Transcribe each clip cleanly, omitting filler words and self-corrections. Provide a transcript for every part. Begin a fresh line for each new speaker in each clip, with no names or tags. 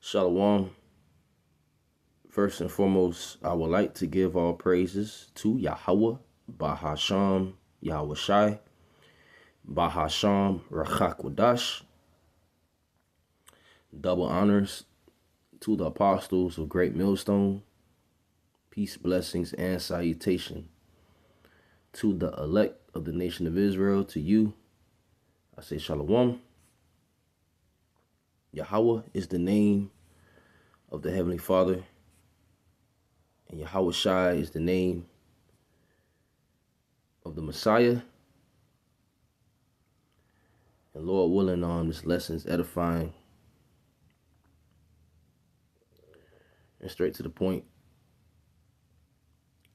Shalom. First and foremost, I would like to give all praises to Yahweh, Bahasham, Yahweh Shai, Bahasham, Rachakwadash. Double honors to the apostles of Great Millstone. Peace, blessings, and salutation to the elect of the nation of Israel. To you, I say Shalom. Yahweh is the name of the Heavenly Father, and Yahweh Shai is the name of the Messiah. And Lord willing, this lesson is edifying and straight to the point.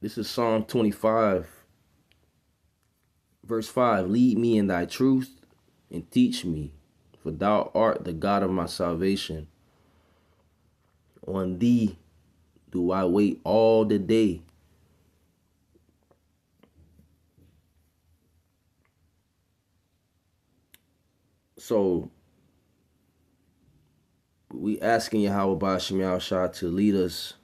This is Psalm 25, verse 5. Lead me in thy truth and teach me, for thou art the God of my salvation. On thee do I wait all the day. So we asking Yahweh Ba'ashem Yahushua to lead us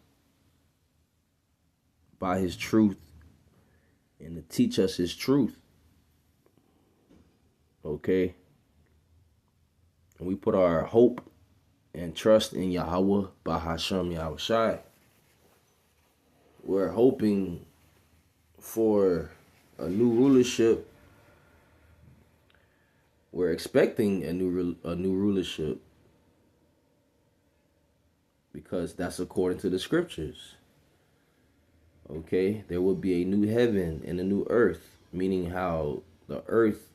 by his truth and to teach us his truth. Okay? And we put our hope and trust in Yahweh Bahasham Yahushua. We're hoping for a new rulership. We're expecting a new rulership because that's according to the scriptures. Okay, there will be a new heaven and a new earth, meaning how the earth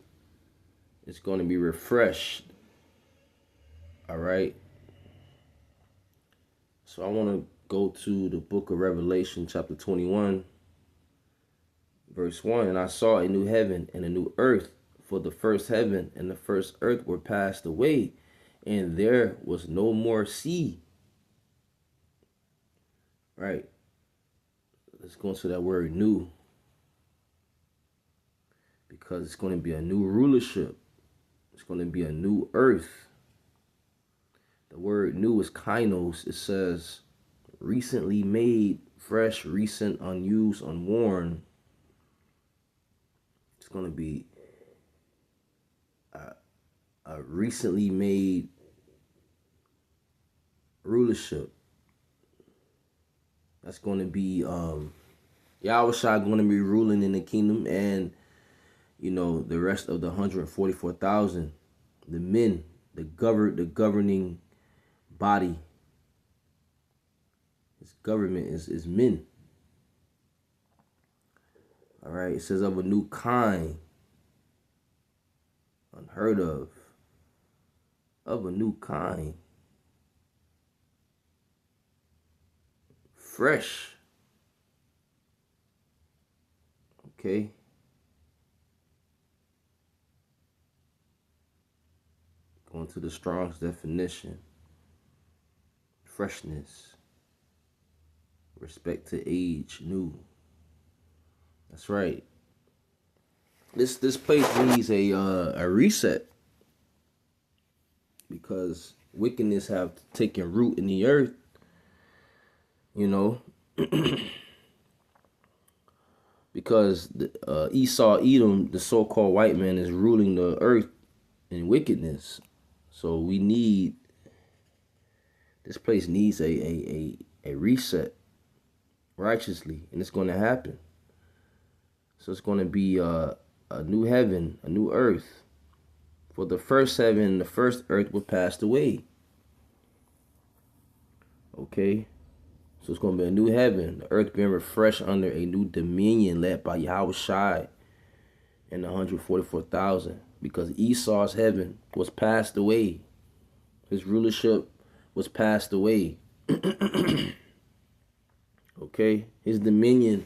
is going to be refreshed. All right. So I want to go to the book of Revelation, chapter 21, verse 1. And I saw a new heaven and a new earth, for the first heaven and the first earth were passed away, and there was no more sea. Right. Let's go into that word new, because it's going to be a new rulership. It's going to be a new earth. The word new is kainos. It says recently made, fresh, recent, unused, unworn. It's going to be a recently made rulership. That's going to be Yahweh Shai going to be ruling in the kingdom, and the rest of the 144,000, the men, the governing body. His government is men. All right, it says of a new kind, unheard of a new kind, fresh. Okay. Going to the Strong's definition. Freshness. Respect to age, new. That's right. This place needs a reset, because wickedness have taken root in the earth. Because Esau, Edom, the so-called white man, is ruling the earth in wickedness. So this place needs a reset righteously, and it's going to happen. So it's going to be a new heaven, a new earth. For the first heaven and the first earth were passed away. Okay? So it's going to be a new heaven, the earth being refreshed under a new dominion led by Yahweh Shai and the 144,000. Because Esau's heaven was passed away. His rulership was passed away. Okay? His dominion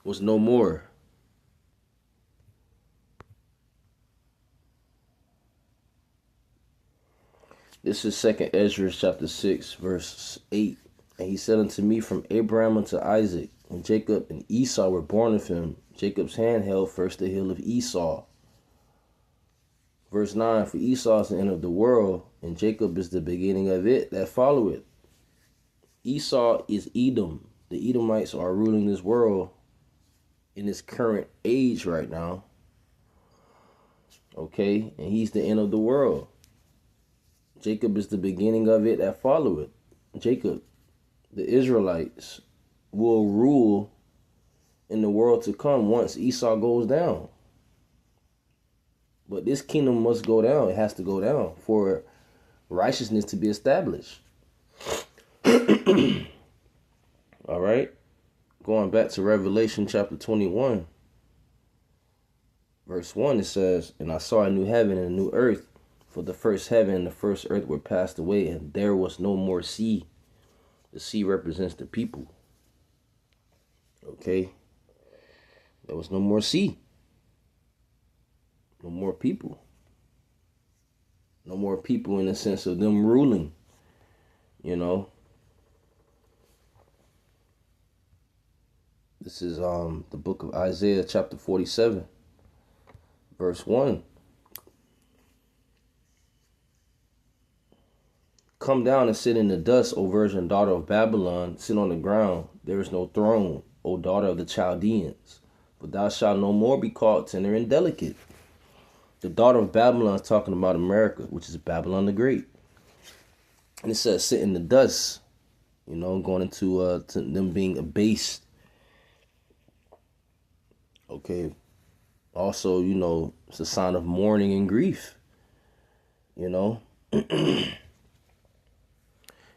was no more. This is 2 Ezra chapter 6, verse 8. And he said unto me, from Abraham unto Isaac, when Jacob and Esau were born of him, Jacob's hand held first the hill of Esau. Verse 9, for Esau is the end of the world, and Jacob is the beginning of it that follow it. Esau is Edom. The Edomites are ruling this world in this current age right now. Okay, and he's the end of the world. Jacob is the beginning of it that follow it. Jacob, the Israelites, will rule in the world to come once Esau goes down. But this kingdom must go down. It has to go down for righteousness to be established. All right. Going back to Revelation chapter 21, verse 1, it says, "And I saw a new heaven and a new earth, for the first heaven and the first earth were passed away, and there was no more sea." The sea represents the people. Okay? There was no more sea. No more people. No more people in the sense of them ruling. You know? This is the book of Isaiah chapter 47, verse 1. "Come down and sit in the dust, O virgin daughter of Babylon. Sit on the ground. There is no throne, O daughter of the Chaldeans. But thou shalt no more be called tender and delicate." The daughter of Babylon is talking about America, which is Babylon the Great. And it says sit in the dust, going into to them being abased. Okay. Also, it's a sign of mourning and grief. And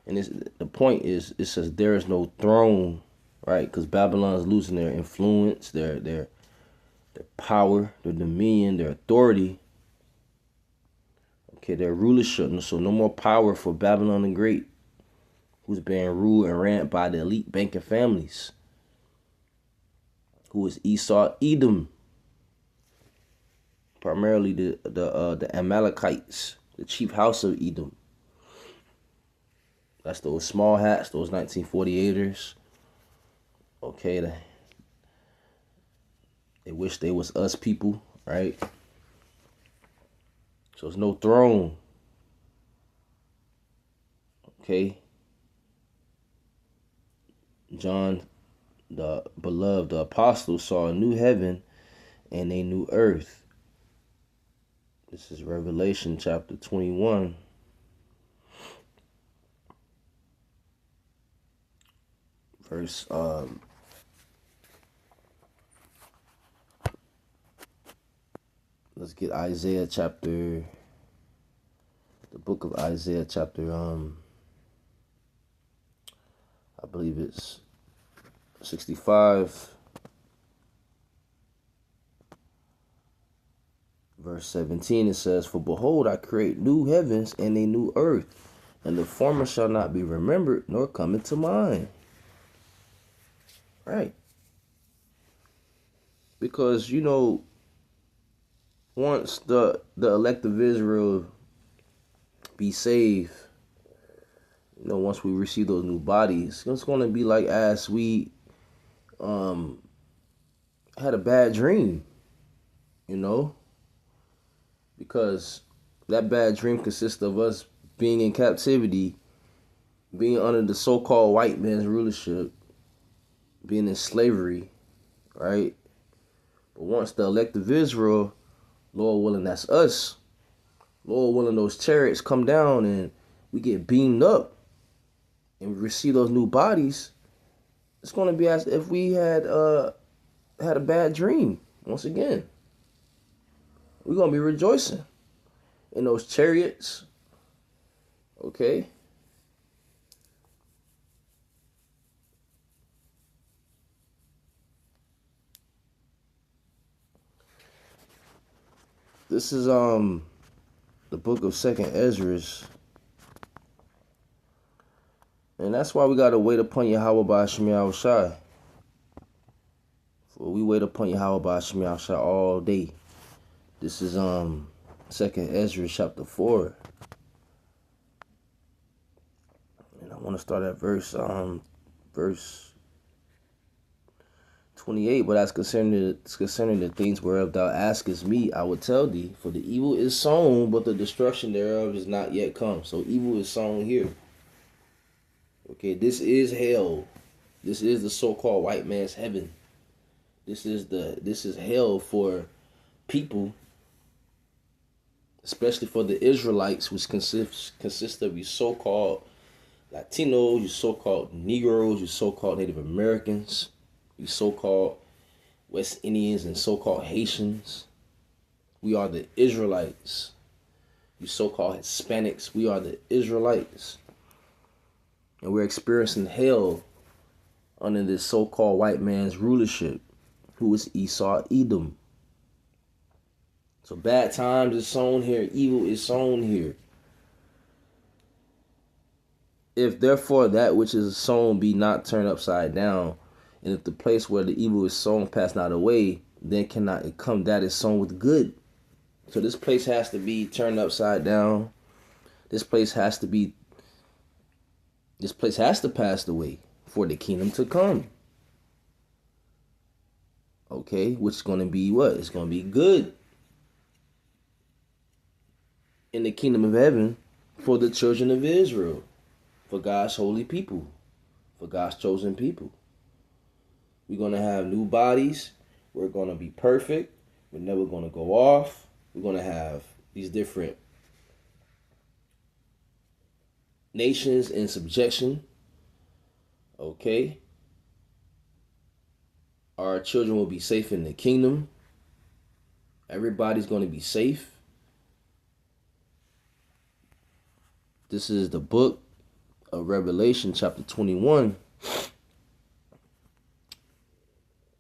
the point is, it says there is no throne, right? Because Babylon is losing their influence, their power, their dominion, their authority. Okay, their rulership. So no more power for Babylon the Great, who's being ruled and ran by the elite banking families, who is Esau, Edom, primarily the Amalekites, the chief house of Edom. That's those small hats, those 1948ers. Okay, they wish they was us people, right? So there's no throne. Okay. John, the beloved, the apostle, saw a new heaven and a new earth. This is Revelation chapter 21. Verse let's get Isaiah chapter, the book of Isaiah chapter I believe it's 65, verse 17. It says, "For behold, I create new heavens and a new earth, and the former shall not be remembered nor come into mind." Right. Because, once the elect of Israel be saved, once we receive those new bodies, it's going to be like as we had a bad dream, because that bad dream consists of us being in captivity, being under the so-called white man's rulership, being in slavery, right? But once the elect of Israel, Lord willing, that's us, Lord willing, those chariots come down and we get beamed up and we receive those new bodies, it's going to be as if we had a bad dream once again. We're going to be rejoicing in those chariots. Okay? This is the book of 2nd Ezra. And that's why we got to wait upon Yahweh by Hashem Yahushai. For we wait upon Yahweh by Hashem Yahushai all day. This is 2nd Ezra chapter 4. And I want to start at verse 20. 28, but as concerning the things whereof thou askest me, I will tell thee, for the evil is sown, but the destruction thereof is not yet come. So evil is sown here. Okay, this is hell. This is the so-called white man's heaven. This is hell for people, especially for the Israelites, which consist of you so-called Latinos, you so-called Negroes, you so-called Native Americans, you so-called West Indians, and so-called Haitians. We are the Israelites. You so-called Hispanics, we are the Israelites. And we're experiencing hell under this so-called white man's rulership, who is Esau Edom. So bad times is sown here, evil is sown here. If therefore that which is sown be not turned upside down, and if the place where the evil is sown pass not away, then cannot it come that is sown with good. So this place has to be turned upside down. This place has to pass away for the kingdom to come. Okay, which is going to be what? It's going to be good in the kingdom of heaven for the children of Israel, for God's holy people, for God's chosen people. We're going to have new bodies. We're going to be perfect. We're never going to go off. We're going to have these different nations in subjection. Okay. Our children will be safe in the kingdom. Everybody's going to be safe. This is the book of Revelation, chapter 21.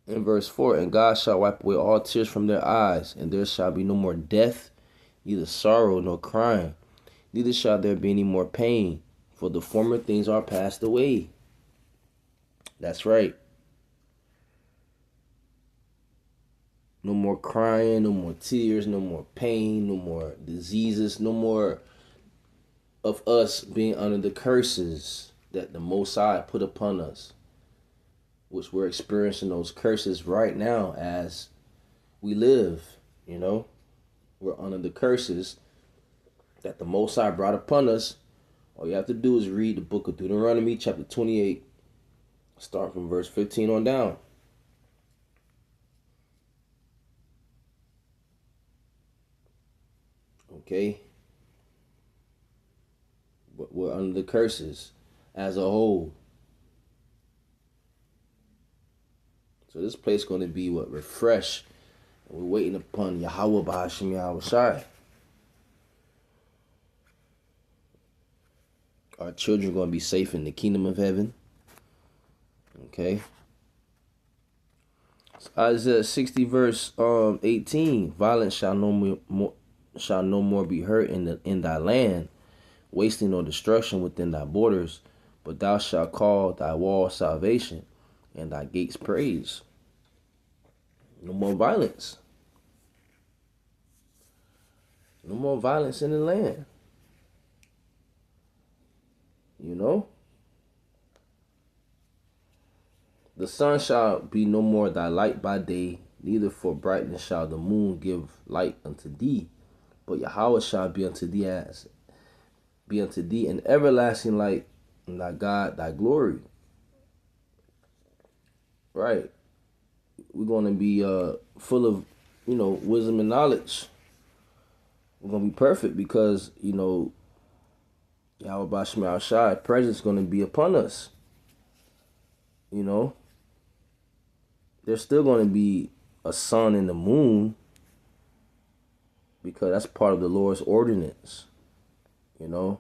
In verse 4, and God shall wipe away all tears from their eyes, and there shall be no more death, neither sorrow nor crying, neither shall there be any more pain, for the former things are passed away. That's right. No more crying, no more tears, no more pain, no more diseases, no more of us being under the curses that the Most High put upon us, which we're experiencing those curses right now as we live. You know, we're under the curses that the Most High brought upon us. All you have to do is read the book of Deuteronomy, chapter 28, start from verse 15 on down. Okay? But we're under the curses as a whole. So this place is going to be refreshed. And we're waiting upon Yahweh B'Hashem Yahweh Shai. Our children are going to be safe in the kingdom of heaven. Okay. Isaiah 60 verse 18. Violence shall no more be heard in thy land, wasting or destruction within thy borders, but thou shalt call thy wall salvation, and thy gates praise. No more violence. No more violence in the land. You know? The sun shall be no more thy light by day, neither for brightness shall the moon give light unto thee, but Yahweh shall be unto thee an everlasting light, and thy God thy glory. Right. We're going to be full of, wisdom and knowledge. We're going to be perfect because, Yahweh B'Hashem Yahweh Shai presence is going to be upon us. There's still going to be a sun and the moon because that's part of the Lord's ordinance. That's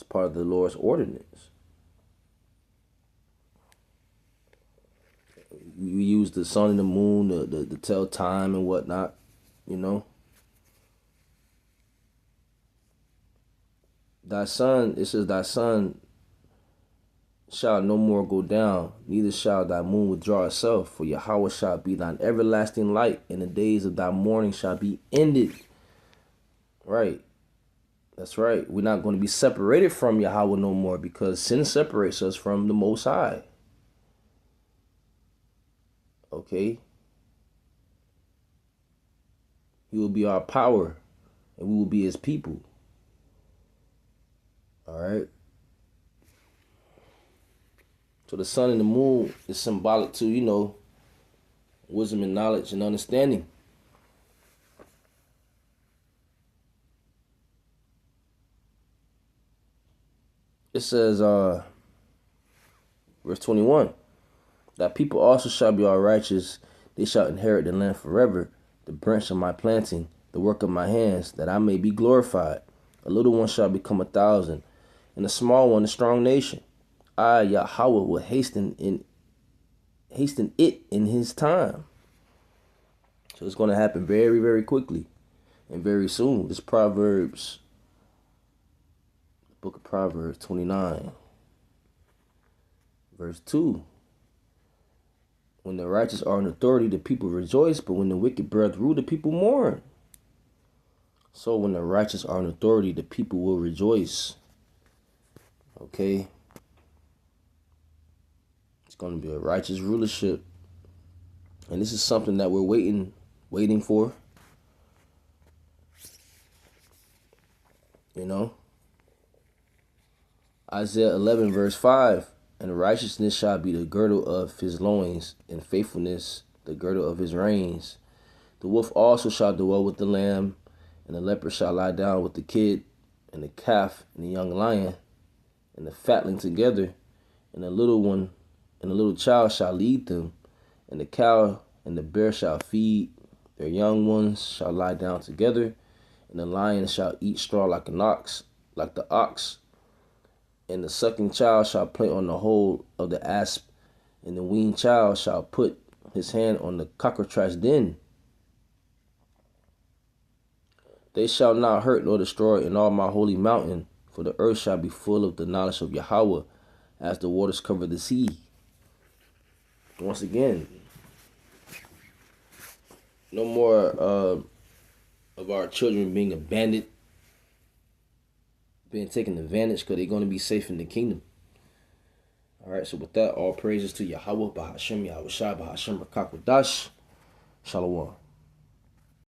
part of the Lord's ordinance. We use the sun and the moon to tell time and whatnot, Thy son, it says, thy sun shall no more go down, neither shall thy moon withdraw itself, for Yahweh shall be thine everlasting light, and the days of thy mourning shall be ended. Right. That's right. We're not going to be separated from Yahweh no more because sin separates us from the Most High. Okay? He will be our power, and we will be his people. All right? So the sun and the moon is symbolic to, wisdom and knowledge and understanding. It says, verse 21, that people also shall be all righteous. They shall inherit the land forever, the branch of my planting, the work of my hands, that I may be glorified. A little one shall become 1,000, and a small one a strong nation. I, Yahweh, will hasten it in his time. So it's going to happen very, very quickly and very soon. This Proverbs, book of Proverbs 29, verse 2. When the righteous are in authority, the people rejoice, but when the wicked beareth rule, the people mourn. So when the righteous are in authority, the people will rejoice. Okay? It's going to be a righteous rulership. And this is something that we're waiting for. Isaiah 11, verse 5. And righteousness shall be the girdle of his loins, and faithfulness the girdle of his reins. The wolf also shall dwell with the lamb, and the leopard shall lie down with the kid, and the calf and the young lion, and the fatling together, and the little one and the little child shall lead them, and the cow and the bear shall feed, their young ones shall lie down together, and the lion shall eat straw like the ox, and the sucking child shall play on the hole of the asp, and the weaned child shall put his hand on the cockatrice den. They shall not hurt nor destroy in all my holy mountain, for the earth shall be full of the knowledge of Yahweh, as the waters cover the sea. Once again, no more of our children being abandoned, being taken advantage, because they're going to be safe in the kingdom. All right, so with that, all praises to Yahweh, Bahashem, Yahweh Shai, Bahashem, Rakakwadash, Shalom.